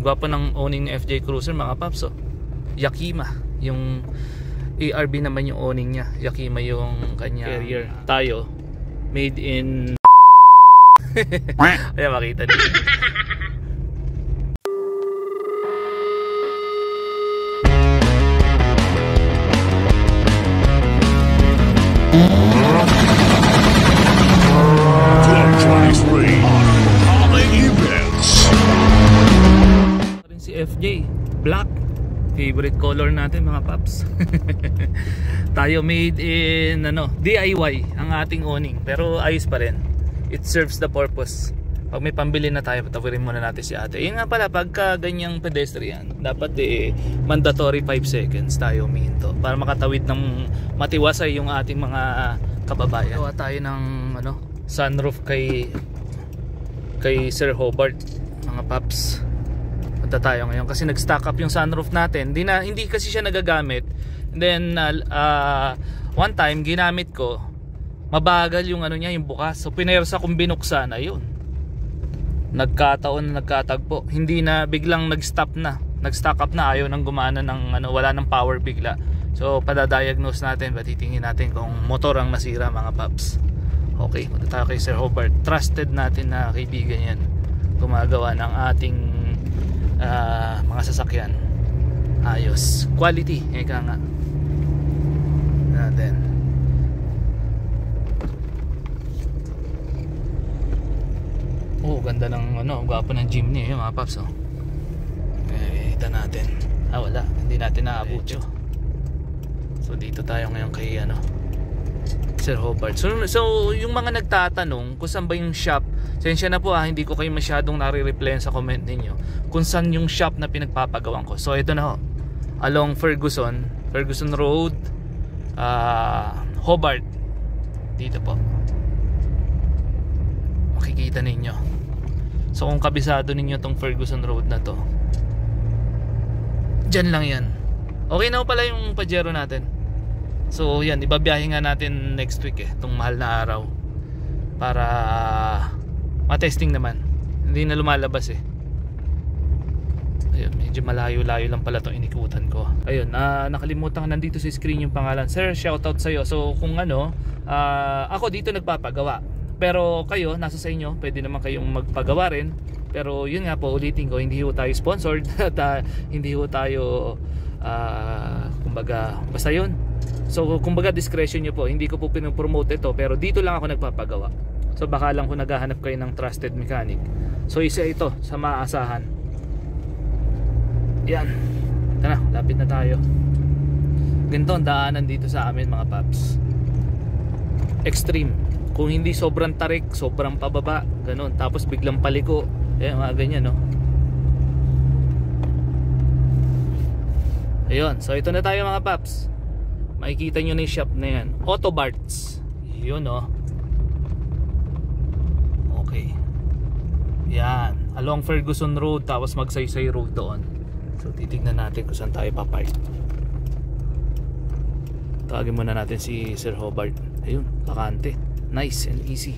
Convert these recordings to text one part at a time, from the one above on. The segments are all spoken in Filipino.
Gwapo ng owning ng FJ Cruiser mga paps. Oh. Yakima. Yung ARB naman yung owning niya. Yakima yung kanya carrier. Tayo made in ayan, makita dito. Si FJ black, favorite color natin mga paps. Tayo made in DIY ang ating owning, pero ayos pa rin. It serves the purpose. Pag may pambili na tayo, patawirin muna natin si ate. Yun nga pala, pagka ganyang pedestrian, dapat mandatory 5 seconds tayo huminto para makatawid ng matiwasay yung ating mga kababayan. Gawa tayo ng sunroof kay Sir Hobart mga paps. Punta tayo ngayon kasi nag-stock up yung sunroof natin. Hindi kasi siya nagagamit. And then one time ginamit ko, mabagal yung niya, yung bukas. So pinersa kong binuksan, ayun. Nagkataon na nagkatagpo. Hindi na biglang nag-stop na. Nag-stock up na, ayaw nang gumana ng wala ng power bigla. So padadiagnose natin, patitingin natin kung motor ang nasira mga paps. Okay, punta tayo kay Sir Hobart. Trusted natin na kaibigan yan. Gumagawa ng ating mga sasakyan. Ayos. Quality. Eka nga. Natin. Oh, ganda ng gwapo ng jeepney yung mga paps. Kita natin. Wala. Hindi natin naabot yun. So dito tayo ngayon kay Sir Hobart. So yung mga nagtatanong kung saan ba yung shop, sensya na po hindi ko kayo masyadong nare-replyan sa comment ninyo kung saan yung shop na pinagpapagawan ko. So ito na ho, along Ferguson Road, Hobart. Dito po makikita ninyo. So kung kabisado ninyo tong Ferguson Road na to, dyan lang yan. Okay na ho pala yung Pajero natin. So yan, ibabiyahe nga natin next week itong mahal na araw para matesting naman. Hindi na lumalabas Ayun, medyo malayo-layo lang pala itong inikutan ko. Ayun, nakalimutan nandito sa screen yung pangalan. Sir, shoutout sa'yo. So kung ako dito nagpapagawa, pero kayo, nasa sa inyo, pwede naman kayong magpagawa rin. Pero yun nga po, ulitin ko, hindi ho tayo sponsored at hindi ho tayo kumbaga, basta yun. So kumbaga discretion nyo po, hindi ko po pinopromote ito, pero dito lang ako nagpapagawa. So baka lang kung naghahanap kayo ng trusted mechanic, so isa ito sa maaasahan. Yan, ito na, lapit na tayo. Ganito ang daanan dito sa amin mga paps. Extreme. Kung hindi sobrang tarik, sobrang pababa, ganun. Tapos biglang paliko, mga ganyan Ayun, so ito na tayo mga paps. Makikita nyo na yung shop na yan, Autobarts. Yun okay. Yan, along Ferguson Road, tapos Magsaysay Road doon. So titignan natin kung saan tayo papark. Tawagin muna natin si Sir Hobart. Ayun, bakante. Nice and easy.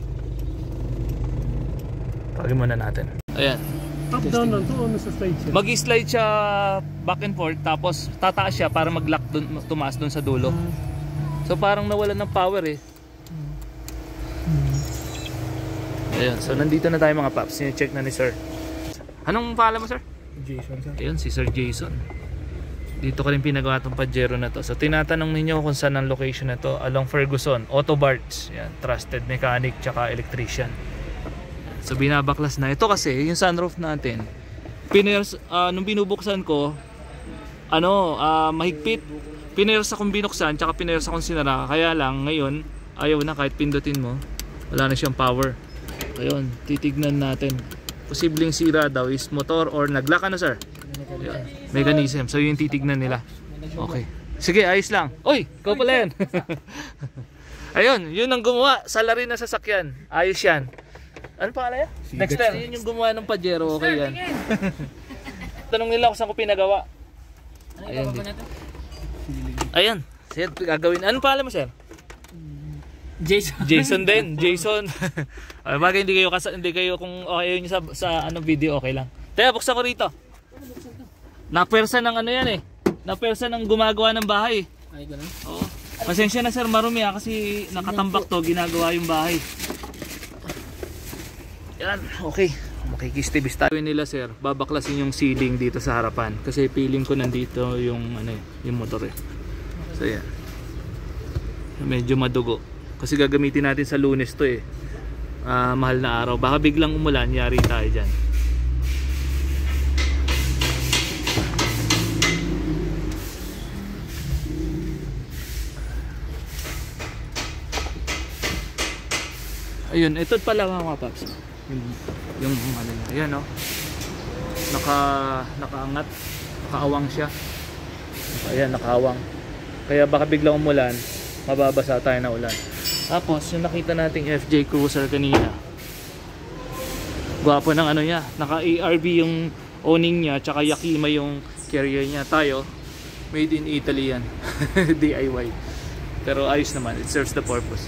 Tawagin muna natin. Ayan, top down lang to, sa slide siya. Mag-slide siya back and forth, tapos tataas siya para mag-lock dun, tumaas dun sa dulo. So parang nawalan ng power Ayun, so nandito na tayo mga paps. Sine-check na ni Sir. Anong pangalan mo, Sir? Jason, sir. Ayun, si Sir Jason. Dito ko rin pinagawa itong Pajero na to. So tinatanong ninyo kung saan ang location na to. Along Ferguson, Autobarts. Yan, trusted mechanic tsaka electrician. So binabaklas na. Ito kasi yung sunroof natin, nung binubuksan ko, mahigpit. Pinersa kong binuksan tsaka pinersa kong sinara. Kaya lang ngayon ayaw na, kahit pindutin mo wala na siyang power. Ayun, titignan natin. Posibleng sira daw is motor or nag-lock sir? Mechanism. So yung titignan nila. Okay, sige, ayos lang. Uy, ikaw pala yan. Ayun, yun ang gumawa. Salary na sasakyan. Ayos yan. Ano pangalan yan? Dexter. Yun yung gumawa ng Pajero. Okay yan. Tanong nila kung saan ko pinagawa. Ayun, ayun, sir, gagawin. Anong pangalan mo, sir? Jason. Jason din. Jason. Bagay hindi kayo kung okay nyo sa video, okay lang. Teka, buksan ko rito. Napwersa ng ano yan eh. Napwersa ng gumagawa ng bahay. Ay, ganun. Oo. Pasensya na sir, marumi kasi nakatambak to, ginagawa yung bahay. Yan, okay. Makikistibis tayo nila sir. Babaklasin yung ceiling dito sa harapan. Kasi feeling ko nandito yung ano yung motor eh. So yan. Medyo madugo. Kasi gagamitin natin sa Lunes to eh. Mahal na araw. Baka biglang umulan, yari tayo dyan. Ayun, ito pala mga paps. Yung ano niya. Ayan oh. Nakaangat. Nakaawang siya. Ayan, nakaawang. Kaya baka biglang umulan, mababasa tayo na ulan. Tapos yung nakita nating FJ Cruiser kanina, gwapo ng ano niya, naka ARB yung owning niya, tsaka Yakima yung carrier niya. Tayo made in Italy yan. DIY, pero ayos naman, it serves the purpose.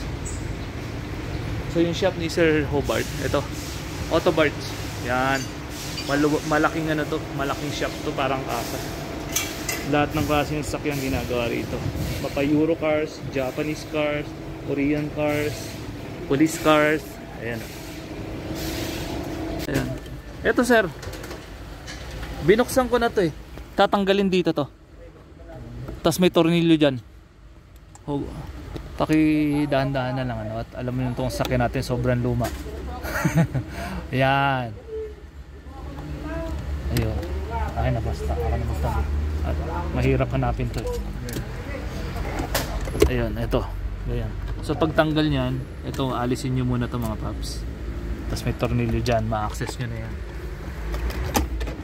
So yung shop ni Sir Hobart, ito Autobarts, yan. Malaking ano to, malaking shop to, parang kasa. Lahat ng klase ng sasakyan ginagawa rito. Mapa Euro cars, Japanese cars, Korean cars, police cars. Ayan. Ayan. Eto sir, binuksan ko na to eh. Tatanggalin dito to. Tapos may tornilyo dyan. Dahan-dahan na lang ano. At alam mo yung itong sasakyan natin sobrang luma. Ayan. Ayun. Akin na basta. Akin na basta. At mahirap hanapin to. Ayun, ito. Ayan. So pagtanggal niyan, ito alisin nyo muna to mga paps. Tapos may tornilyo dyan, ma-access nyo na yan.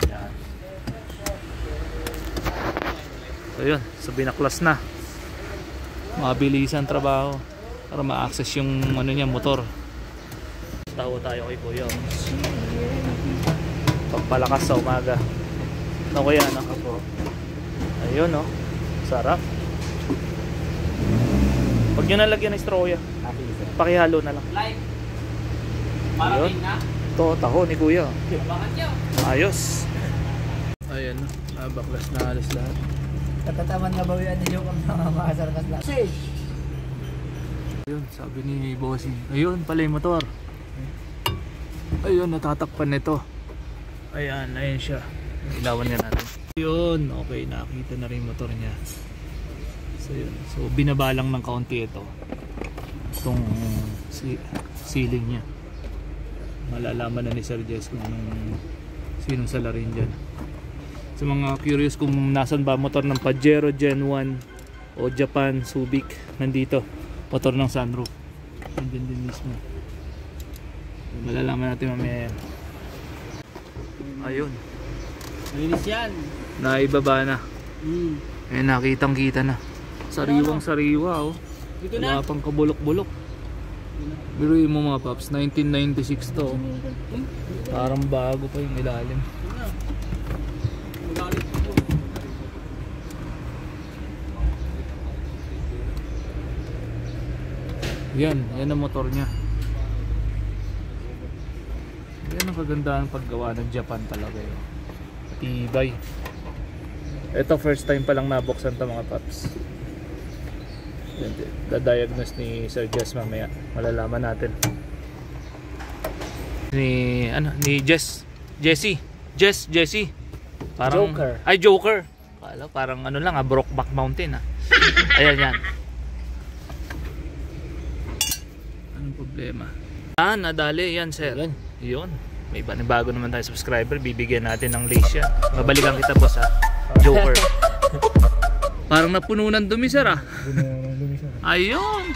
Ayan. So yun, so binaklas na. Mabilisan trabaho para ma-access yung ano niya, motor. Taho tayo kay Kuya. Pagpalakas sa umaga. Ano kaya naka po? Ayun oh, sarap. Pag nyo nalagyan ng stroya, pakihalo na lang. Ayun. Ito, taho ni Kuya. Ayos. Ayan, baklas na alas lahat. Katataman na bawian ni Joke ang mga makasarkas lahat. Ayun, sabi ni Bossing. Ayun, pala yung motor. Ayun, natatakpan nito. Ayan, ayun siya. Ilawan nga natin. Ayun, okay, nakita na rin yung motor niya. So yun, so binabalang ng kaunti ito. Itong ceiling niya. Malalaman na ni Sir Jess kung anong sinong salarin dyan. Sa mga curious kung nasan ba motor ng Pajero Gen 1 o Japan Subic, nandito. Motor ng sunroof. Nandyan din mismo. Malalaman natin mamaya yan. Ayun. Linis yan. Naibaba na. Ayun, nakitang kita na. Sariwang sariwa oh. Wala pang kabulok-bulok. Biruin mo mga paps, 1996 to. Parang bago pa yung ilalim. Yan ang motor niya. Yan ang kagandahan paggawa ng Japan talaga yun. Tibay. Ito first time pa lang nabuksan to mga paps. Da-diagnose ni Sir Jess mamaya. Malalaman natin. Ni Jessie. Parang Joker. Ay, Joker. Parang ano lang, Brokeback Mountain ah. Ayan yan. Anong problema? Nadali yan sir. Yun. May bago naman tayo subscriber. Bibigyan natin ng lace yan. Babalikan kita boss ha. Joker. Parang napuno ng dumi sir ah. Ayun.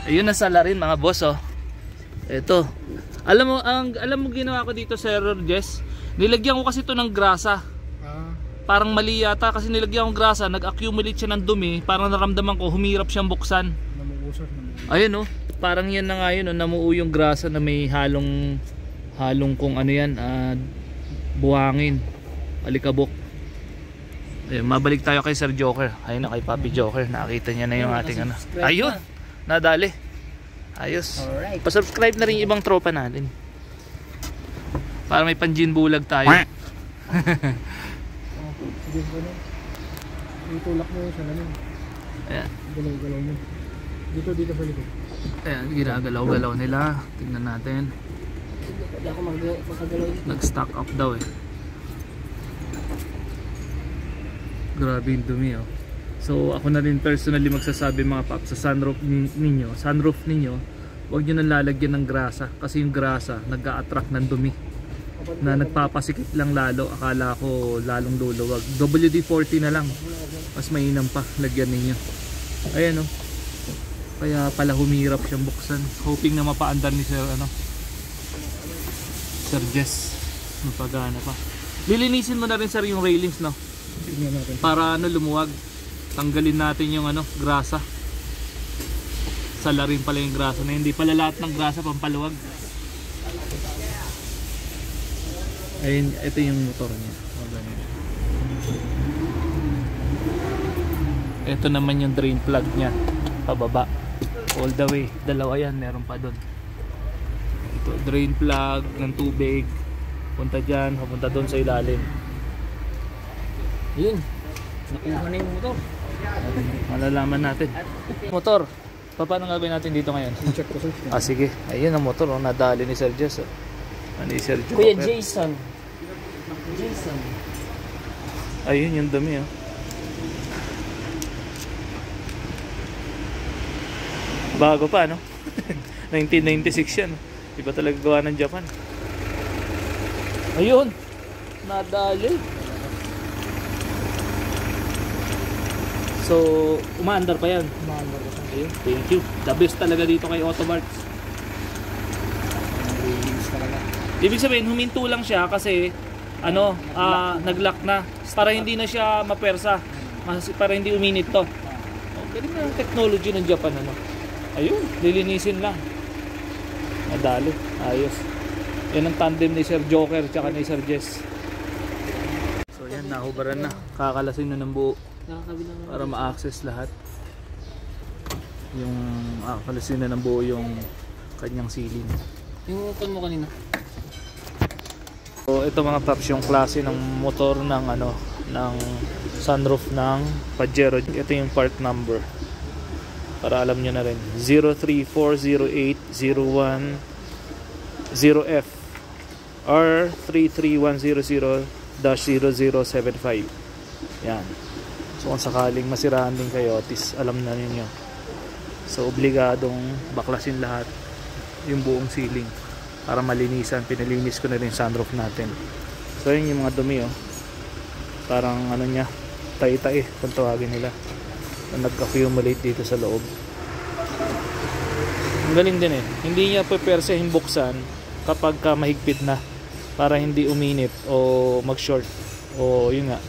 Ayun na salarin mga boss oh. Ito. Alam mo ginawa ko dito Sir Jess? Nilagyan ko kasi ito ng grasa. Parang mali yata kasi nilagyan ko ng grasa, nag-accumulate siya ng dumi, parang naramdaman ko humirap siyang buksan. Ayun oh. Parang yan na nga yun oh, namuo yung grasa na may halong kung ano yan, buhangin, alikabok. Ayun, mabalik tayo kay Sir Joker. Ayun na kay Papi Joker. Nakita niya na yung ating ano. Ayun, nadali. Ayos. Alright. Pa-subscribe na rin yung ibang tropa natin. Para may panjin bulag tayo. Hindi ko na. Itulak mo sa lamin. Ayan. Galaw-galaw mo. Dito sa likod. Ayan, ginagalaw-galaw nila. Tingnan natin. Hindi ako makagalaw dito. Nag-stock up daw eh. Grabe yung dumi oh. So ako na rin personally magsasabi mga paps, sa sunroof ninyo, huwag nyo nang lalagyan ng grasa. Kasi yung grasa nag-a-attract ng dumi na nagpapasikip lang lalo. Akala ko lalong luluwag. WD-40 na lang, mas mainam pa lagyan ninyo. Ayan oh. Kaya pala humirap siyang buksan. Hoping na mapaandar ni Sir Sir Jess. Mapagana pa. Lilinisin mo na rin sir yung railings, no? Tingnan natin. Para lumuwag. Tanggalin natin yung grasa. Sala rin pala yung grasa na hindi pala lahat ng grasa pampaluwag. Ayun, ito yung motor niya. Ito naman yung drain plug niya. Pababa. All the way. Dalawa yan. Meron pa doon. Ito, drain plug ng tubig. Punta dyan. Papunta doon sa ilalim. Yun. Nakuha na yung motor. Malalaman natin. Motor. Paano gagawin natin dito ngayon? I-check ko sir. Sige. Ayun ang motor. Oh. Nadali ni Sir Jess. Oh. Ano ni Sir Jess? Kuya Jason. Ayun yung dumi. Oh. Bago pa, no? 1996 yan. Iba talaga gawa ng Japan. Ayun! Nadali. So, umaandar pa yan. Umaandar ko siya. Ayun, thank you. The best talaga dito kay Autobarts. Release talaga. Ibig sabihin, huminto lang siya kasi nag-lock na. Para hindi na siya mapersa. Para hindi uminit to. Galing na yung technology ng Japan, ano? Ayun, lilinisin lang. Nadali, ayos. Yan ang tandem ni Sir Joker tsaka ni Sir Jess. So yan, nahubaran na. Kakalasin na ng buo para ma-access lahat. Yung kakalasin na ng buo yung kanyang ceiling. Yung motor mo kanina. So ito mga paps, yung klase ng motor ng ng sunroof ng Pajero. Ito yung part number. Para alam nyo na rin, 03408010F or 33100-0075. Yan. So kung sakaling masirahan din kayo, at least alam na ninyo. So obligadong baklasin lahat yung buong ceiling para malinisan. Pinalinis ko na rin sunroof natin. So yun yung mga dumi oh. Parang niya, tae-tae kung tawagin nila, na nag-accumulate dito sa loob. Ang galing din eh. Hindi niya pepersehin buksan kapag mahigpit na para hindi uminit o mag-short o yun nga,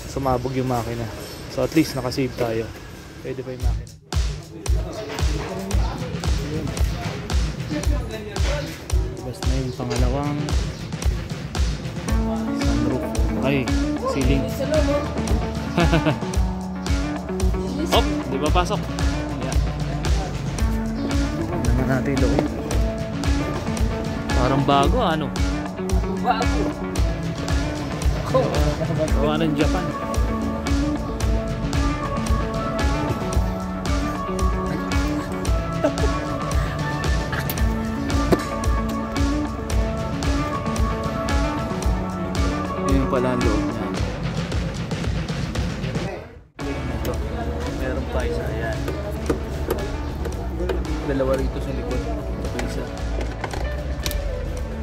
sumabog yung makina. So at least nakasave tayo. Pwede pa yung makina. Basta na yung pangalawang sunroof. Ay, ceiling. Hop, di ba pasok? Ayan. Naman natin loob. Parang bago ano? Bago. Gawa ng Japan. Yun pala ang loob niya. Ito, meron pa isa. Ayan. Dalawa rito sa likod. Ito isa.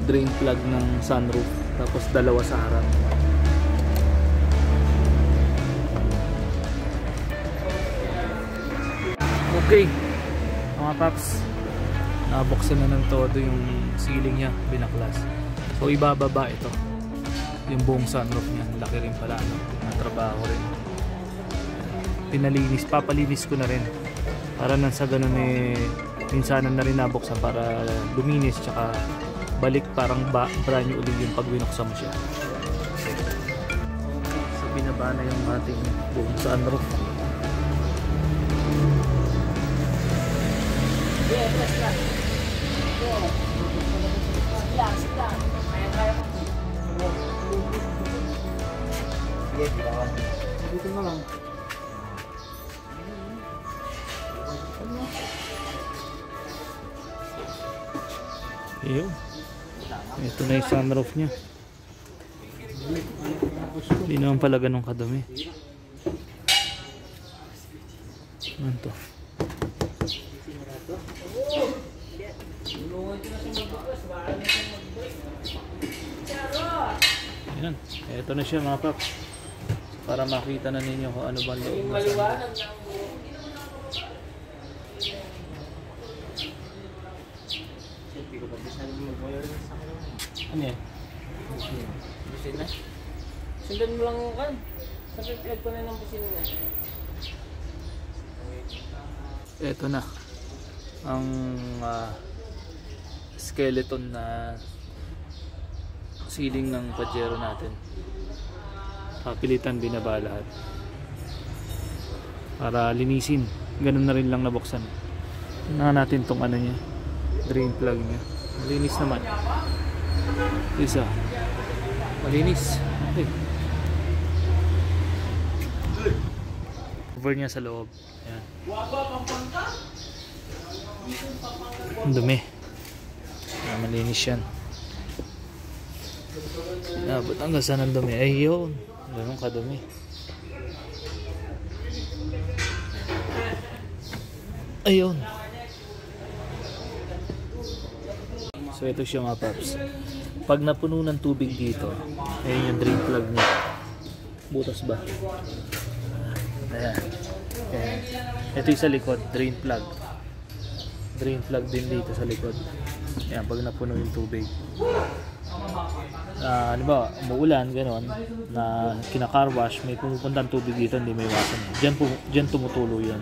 Drain plug ng sunroof. Tapos dalawa sa harap. Okay, mga paps, nabuksan na ng todo yung ceiling niya, binaklas. So ibababa ito, yung buong sunroof niya. Laki rin pala, trabaho rin. Pinalinis, papalinis ko na rin para nang sa ganun minsanan na rin nabuksan para luminis, tsaka balik parang brand new ulit yung pag binuksan mo siya. So binaba na yung ating buong sunroof. Dito na lang. Ayun. Ito na yung sunroof niya. Hindi naman pala ganun kadumi. Ano to? Ayan. Ito na siya mga paps. Para makita na ninyo kung ano ba ang loob na sunroof. Ano yan? Busina? Sundan mo lang yung kan. Sabi pinag ko na ng busina na. Ito na ang skeleton na ceiling ng Pajero natin. Papilitan binaba lahat para linisin. Ganun na rin lang nabuksan. Tingnan natin tong ano niya, drain plug niya. Malinis naman. Isa malinis. Okay. Cover niya sa loob. Ayan. Ang dumi. Ayan, malinis yan. Ba't hanggang saan ang dumi? Ay yun, ganun kadumi. Ayun. So ito siya mga paps. Pag napuno ng tubig dito, ayun yung drain plug niya. Butas ba? Ayan. Ayan. Ito yung sa likod, drain plug. Drain plug din dito sa likod. Ayan, pag napuno yung tubig. Ano ba, umuulan, gano'n, na kina-car wash, may pumupuntang tubig dito, hindi may iwasan. Diyan tumutulo yun.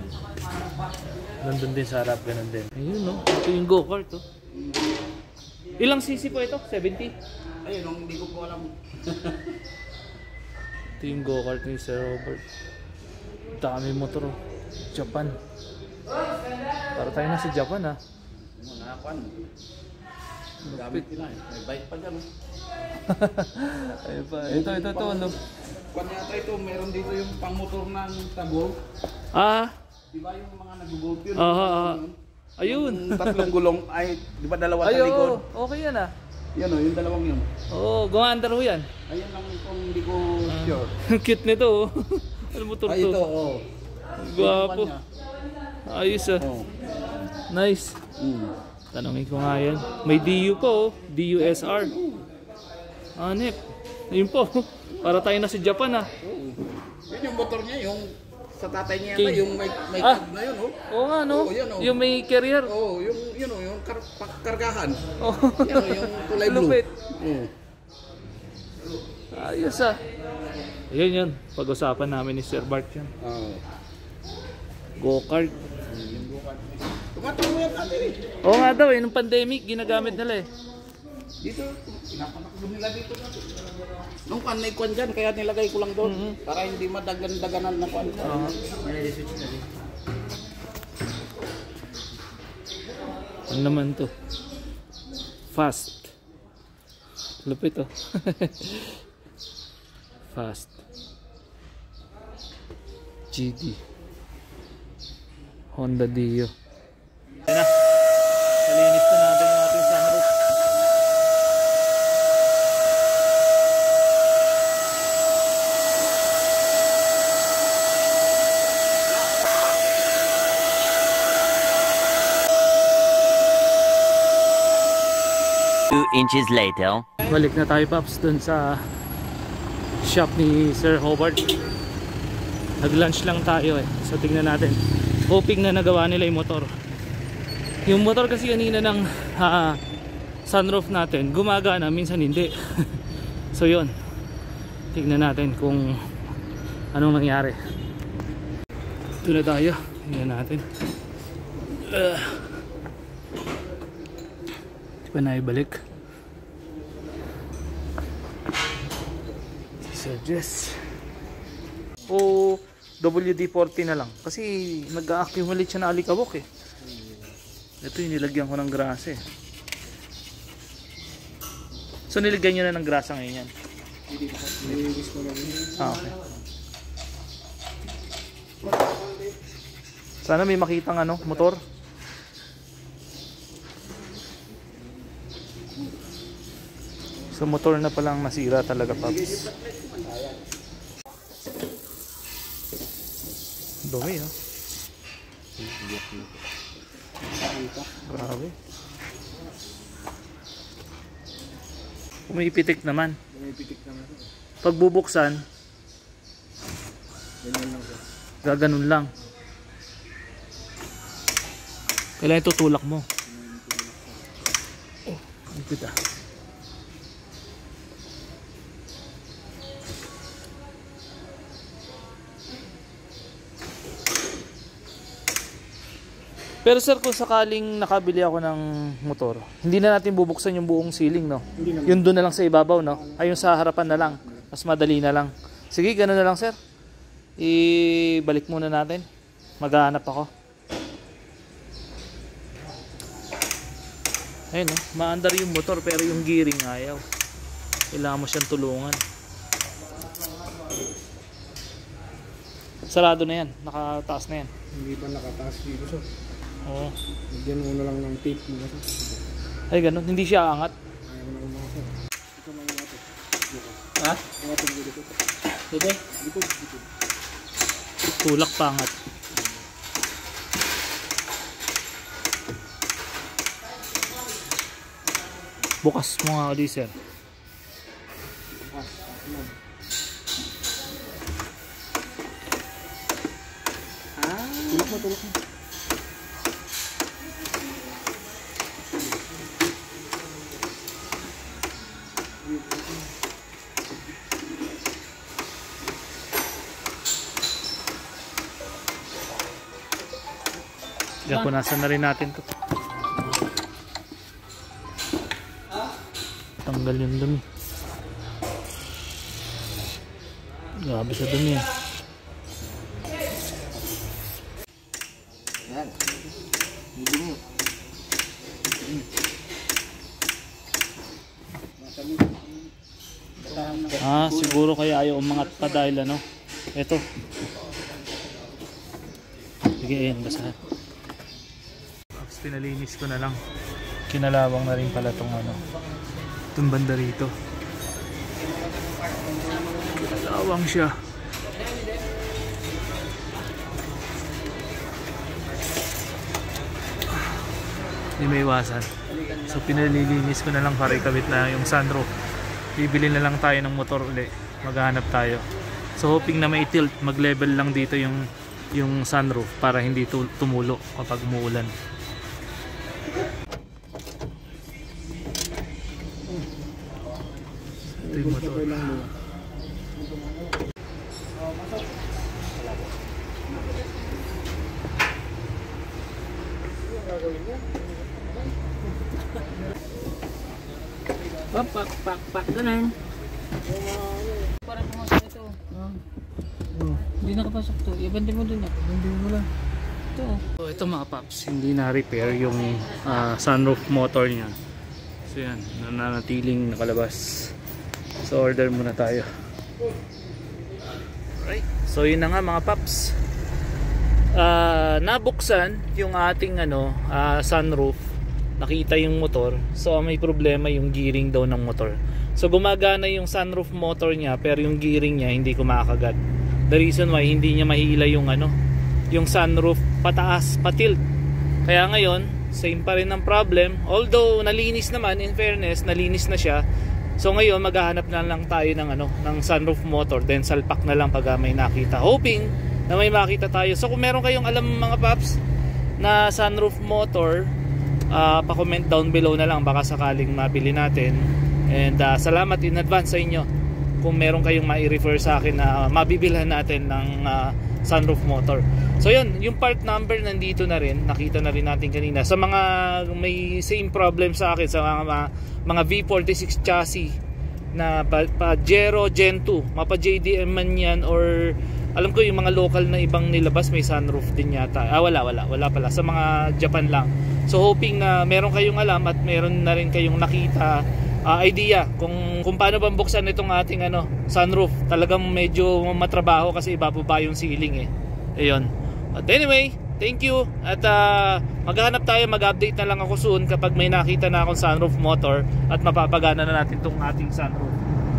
Nandun din sa harap, gano'n din. Ayun no, ito yung go-kart oh. Ilang cc po ito? 70? Ayun, hindi ko po alam. Ito yung go-kart ni Sir Robert. Dami motor oh. Japan. Para tayo na sa Japan ha. Nakakuan. Gamit nila eh. May bike pa dyan. Ayun pa. Ito. Ano? Kuan yata ito, meron dito yung pang-motor ng tabo. Diba yung mga nag-gold yun? Ayun. Yung tatlong gulong, ay, di ba dalawa sa likod? Okay yan ah. Yan o, yung dalawang yun. Oo, gumaandar ho yan. Ayun lang kung hindi ko sure. Cute nito oh. Ano motor to? Ay, ito, oo. Gwapo. Ayos ah. Oh. Nice. Tanongin ko nga yan. May DU po oh. DUSR. Anip. Ayun po. Para tayo na sa Japan ah. Yun yung motor niya, yung sa tatay niya yata, yung may tag na yun oh. Oo nga no. Yan, oh. Yung may carrier. Oo, yung yun oh, yung kargahan. Oh. Yan oh, yung kulay blue. Lupit. Oo. Ayos ah. Yun. Pag-usapan namin ni Sir Bart yan. Oo. Go-kart. Yung go-kart. Tumatawag yan natin eh. Oo nga daw eh. Nung pandemic, ginagamit nila eh. Dito, pinapanakbo nila dito. Nung kan may kwan dyan, kaya nilagay ko lang doon. Para hindi madagan-daganan na kwan. Ano naman to? Fast. Lupit oh. Fast. GD. Honda Dio. Yan na. Nalinis na natin yung ating sunroof. Inches later. Balik na tayo paps dun sa shop ni Sir Hobart. Nag-lunch lang tayo eh. So tingnan natin. Hoping na nagawa nila yung motor. Yung motor kasi kanina ng sunroof natin gumagana, minsan hindi. So yun. Tingnan natin kung anong nangyari. Ito na tayo. Tingnan natin. Di pa na ibalik. Suggest o WD-40 na lang kasi nag-accumulate siya na alikabok eh. Ito yung nilagyan ko ng grasa eh. So nilagyan nyo na ng grasa ngayon yan. Nilinis ko lang. Okay. Sana may makitang ano, motor. So motor na palang nasira talaga, Paps. Dumi, no? Grabe. Umipitik naman. Pumipitik naman. Pag bubuksan, Ganyan lang siya. gaganon lang. Kailangan itutulak mo. Oh, ipit ah. Pero sir, kung sakaling nakabili ako ng motor, hindi na natin bubuksan yung buong ceiling, no? Hindi naman. Yun doon na lang sa ibabaw, no? Ay, yung sa harapan na lang. Mas madali na lang. Sige, gano'n na lang, sir. Ibalik muna natin. Maghahanap ako. Ayun, no? Maandar yung motor pero yung gearing ayaw. Kailangan mo siyang tulungan. Sarado na yan. Nakataas na yan. Hindi pa nakataas dito siya. Oo. Lagyan mo na lang ng tape mo kasi. Ay, ganun. Hindi siya angat. Ayaw na umasa. Ito mga natin. Ha? Mga dito. Sige. Dito. Tulak pa angat. Bukas mo nga ulit, sir. Tulak mo. Punasan na rin natin to. Tanggal yung dumi. Grabe sa dumi. Yan. Dumi. Ah, siguro kaya ayaw umangat pa dahil ano. Ito. Sige, ayan, basahan. Pinalinis ko na lang. Kinalawang na rin pala tong ano, itong banda rito. Kinalawang siya. Hindi may iwasan. So pinalilinis ko na lang para ikabit na yung sunroof. Bibili na lang tayo ng motor uli. Maghanap tayo. So hoping na may tilt, mag-level lang dito yung sunroof para hindi tumulo kapag umuulan. Ito yung motor. Pak, ganun. Parang pumasok ito. Hindi nakapasok to. Ibandi mo dun. Ibandi mo lang. Ito. So ito mga paps, hindi na-repair yung sunroof motor niya. So yan, nananatiling nakalabas. So order muna tayo. Right. So yun na nga mga paps. Nabuksan yung ating sunroof. Nakita yung motor. So may problema yung gearing daw ng motor. So gumagana yung sunroof motor niya pero yung gearing niya hindi kumakagat. The reason why hindi niya mahila yung sunroof pataas, patilt. Kaya ngayon, same pa rin ang problem. Although nalinis naman, in fairness, nalinis na siya. So ngayon maghahanap na lang tayo ng sunroof motor, then salpak na lang pag may nakita. Hoping na may makita tayo. So kung meron kayong alam mga paps na sunroof motor, pa-comment down below na lang, baka sakaling mabili natin. And salamat in advance sa inyo kung meron kayong mai-refer sa akin na mabibilhan natin ng sunroof motor. So yun, yung part number nandito na rin, nakita na rin natin kanina. Sa mga may same problem sa akin, sa mga V46 chassis na Pajero Gen 2, mapa JDM man yan, or alam ko yung mga local na ibang nilabas may sunroof din yata. Wala pala, sa mga Japan lang. So hoping na meron kayong alam at meron na rin kayong nakita idea kung paano bang buksan itong ating sunroof. Talagang medyo matrabaho kasi ibababa yung ceiling eh. Ayun. But anyway, thank you. At maghahanap tayo, mag-update na lang ako soon kapag may nakita na akong sunroof motor at mapapagana na natin tong ating sunroof.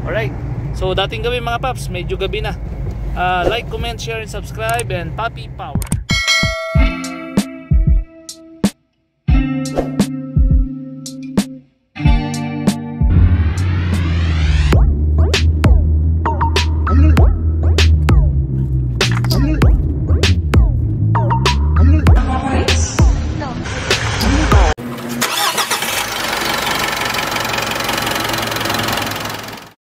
Alright. So dating gabi mga paps, medyo gabi na. Like, comment, share, and subscribe, and Papi Power.